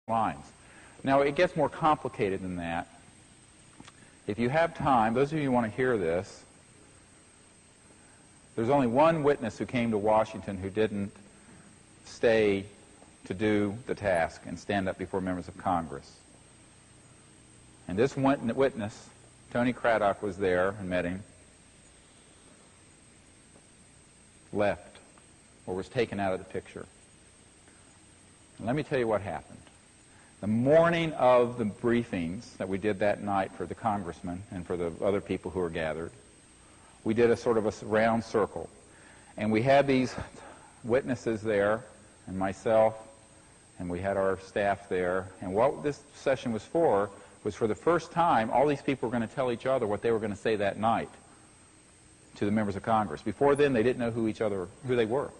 lines. Now, it gets more complicated than that. If you have time, those of you who want to hear this, there's only one witness who came to Washington who didn't stay to do the task and stand up before members of Congress. And this witness, Tony Craddock, was there and met him, left, or was taken out of the picture. And let me tell you what happened. The morning of the briefings that we did that night for the congressmen and for the other people who were gathered, we did a sort of a round circle. And we had these witnesses there, and myself, and we had our staff there. And what this session was for the first time, all these people were going to tell each other what they were going to say that night to the members of Congress. Before then, they didn't know who they were.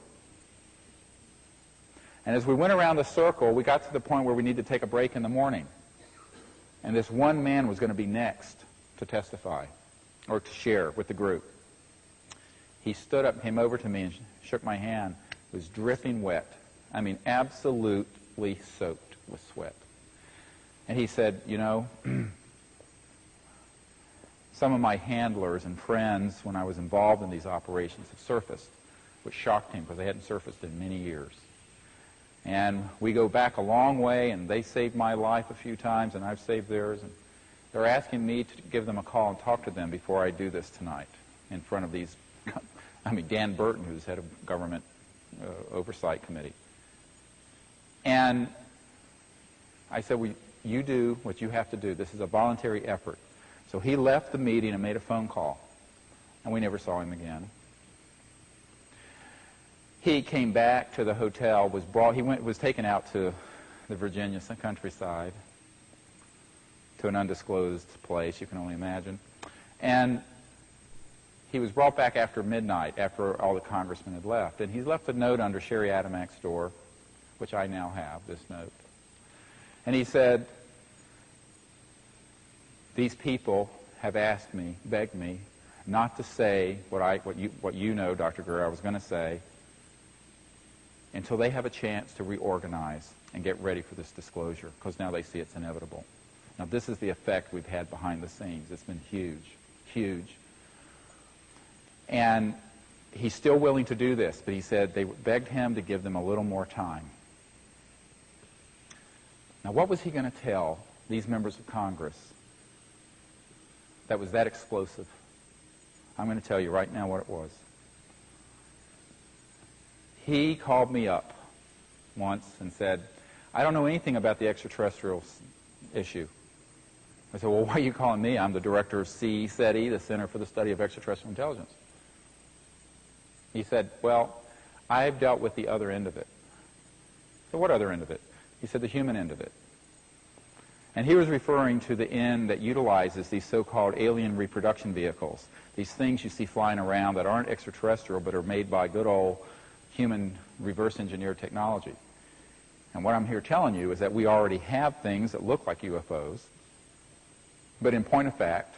And as we went around the circle, we got to the point where we needed to take a break in the morning. And this one man was going to be next to testify or to share with the group. He stood up, came over to me and shook my hand. It was dripping wet. I mean, absolutely soaked with sweat. And he said, you know, some of my handlers and friends, when I was involved in these operations, have surfaced, which shocked him because they hadn't surfaced in many years. And we go back a long way, and they saved my life a few times, and I've saved theirs. And they're asking me to give them a call and talk to them before I do this tonight in front of these, Dan Burton, who's head of Government Oversight Committee. And I said, well, you do what you have to do. This is a voluntary effort. So he left the meeting and made a phone call, and we never saw him again. He came back to the hotel, was taken out to the Virginia countryside, to an undisclosed place, you can only imagine. And he was brought back after midnight, after all the congressmen had left. And he left a note under Sherry Adamack's door, which I now have, this note. And he said, these people have asked me, begged me, not to say what you know, Dr. Greer, I was going to say, until they have a chance to reorganize and get ready for this disclosure, because now they see it's inevitable. Now, this is the effect we've had behind the scenes. It's been huge, huge. And he's still willing to do this, but he said they begged him to give them a little more time. Now, what was he going to tell these members of Congress that was that explosive? I'm going to tell you right now what it was. He called me up once and said, I don't know anything about the extraterrestrials issue. I said, well, why are you calling me? I'm the director of CSETI, the Center for the Study of Extraterrestrial Intelligence. He said, well, I've dealt with the other end of it. So what other end of it? He said, the human end of it. And he was referring to the end that utilizes these so-called alien reproduction vehicles, these things you see flying around that aren't extraterrestrial but are made by good old human reverse engineered technology. And what I'm here telling you is that we already have things that look like UFOs, but in point of fact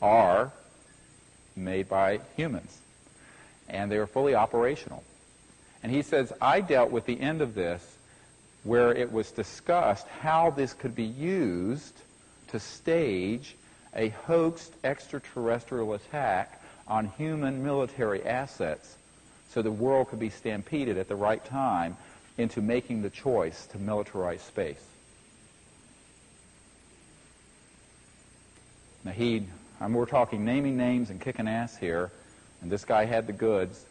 are made by humans. And they are fully operational. And he says, I dealt with the end of this where it was discussed how this could be used to stage a hoaxed extraterrestrial attack on human military assets so the world could be stampeded at the right time into making the choice to militarize space. Now we're talking naming names and kicking ass here, and this guy had the goods.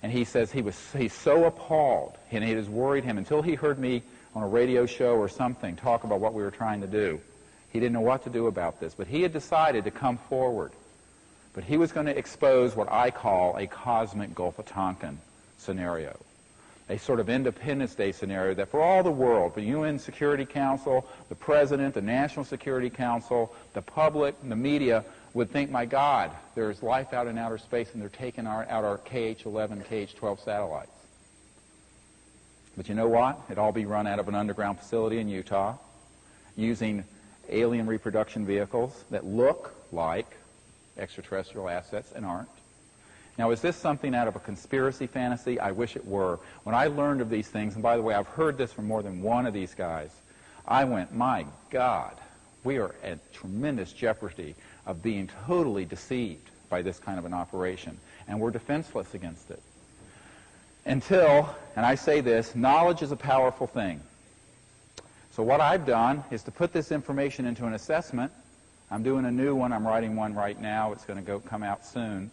And he says he's so appalled, and it has worried him until he heard me on a radio show or something talk about what we were trying to do. He didn't know what to do about this, but he had decided to come forward. But he was going to expose what I call a cosmic Gulf of Tonkin scenario, a sort of Independence Day scenario that for all the world, the UN Security Council, the President, the National Security Council, the public, the media, would think, my God, there's life out in outer space, and they're taking out our KH-11, KH-12 satellites. But you know what? It'd all be run out of an underground facility in Utah using alien reproduction vehicles that look like extraterrestrial assets and aren't. Now, is this something out of a conspiracy fantasy? I wish it were. When I learned of these things, and by the way, I've heard this from more than one of these guys, I went, my God, we are at tremendous jeopardy of being totally deceived by this kind of an operation, and we're defenseless against it. Until, and I say this, knowledge is a powerful thing. So what I've done is to put this information into an assessment. I'm doing a new one. I'm writing one right now. It's going to come out soon.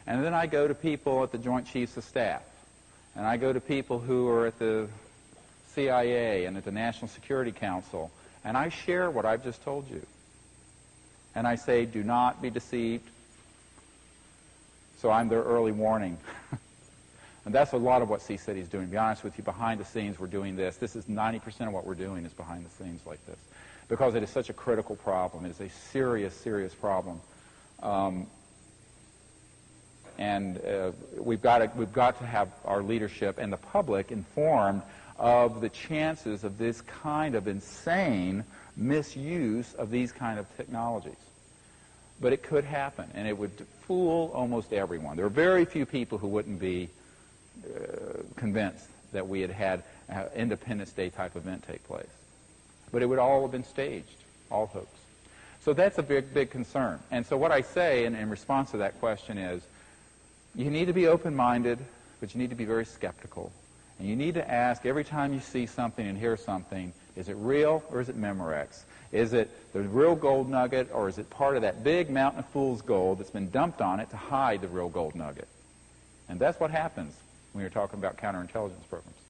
And then I go to people at the Joint Chiefs of Staff, and I go to people who are at the CIA and at the National Security Council, and I share what I've just told you. And I say, do not be deceived. So I'm their early warning. And that's a lot of what CSETI is doing. To be honest with you, behind the scenes we're doing this. This is 90% of what we're doing is behind the scenes like this, because it is such a critical problem. It is a serious, serious problem. We've got to have our leadership and the public informed of the chances of this kind of insane misuse of these kind of technologies. But it could happen, and it would fool almost everyone. There are very few people who wouldn't be convinced that we had had an Independence Day type event take place. But it would all have been staged, all hoax. So that's a big, big concern. And so what I say in response to that question is, you need to be open-minded, but you need to be very skeptical. And you need to ask every time you see something and hear something, is it real or is it Memorex? Is it the real gold nugget, or is it part of that big mountain of fool's gold that's been dumped on it to hide the real gold nugget? And that's what happens when you're talking about counterintelligence programs.